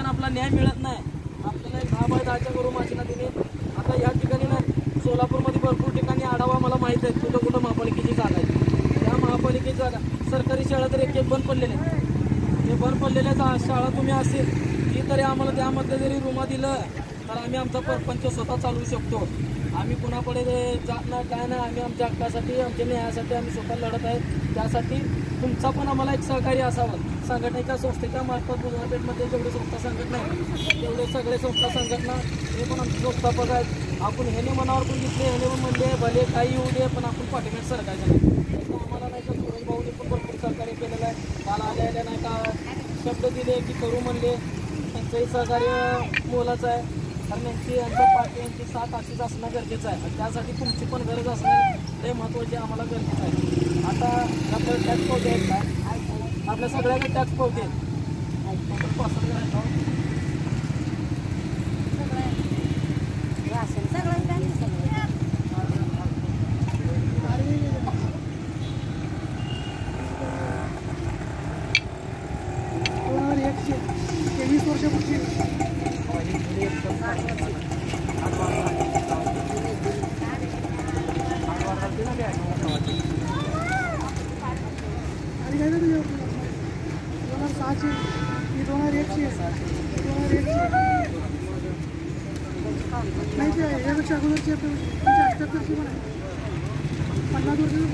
ठिकाणी आपला न्याय मिळत नाही. आपल्याला 10x10च्या करू माशिना दिली. आता ह्या ठिकाणी नाही, सोलापूरमध्ये भरपूर ठिकाणी आढावा मला माहीत आहे कुठं कुठं महापालिकेची जागा आहे. त्या महापालिकेची जागा सरकारी शाळा तर एक बंद पडलेल्या आहेत. ते बंद पडलेल्या शाळा तुम्ही असेल की तरी आम्हाला त्यामध्ये जरी रूमा दिलं तर आम्ही आमचा परपंच स्वतः चालवू शकतो. आम्ही कुणाकडे जात नाही काय नाही. आम्ही आमच्या हक्कासाठी आमच्या न्यायासाठी आम्ही स्वतः लढत आहे. त्यासाठी तुमचा पण आम्हाला एक सहकार्य असावं. संघटनेच्या संस्थेच्या मार्फत बुधवारपेठमध्ये जेवढे संस्था संघटना आहे तेवढे सगळे संस्था संघटना हे पण आमचे संस्थापक आहेत. आपण ह्याने मनावर पण दिसले ह्याने पण म्हणले भले काही येऊ दे पण आपण पाठीमागे सरकायचं नाही. आम्हाला नाही का सुरेश भाऊने पण भरपूर सहकार्य केलेलं आहे. काल आल्या नाही का शब्द दिले की करू म्हणले. त्यांचंही सहकार्य मोलाचं आहे. कारण यांचा पार्टी यांची साथ अशीच असणं गरजेचं आहे. आणि त्यासाठी तुमची पण गरज असणं हे महत्त्वाचे आम्हाला गरजेचं आहे. आता आपल्याला टॅक्स पावते आहेत का आपल्या सगळ्यांना टॅक्स पावते नाही यापेक्षा अगोदरची 78 पण आहे. 50 वर्षाची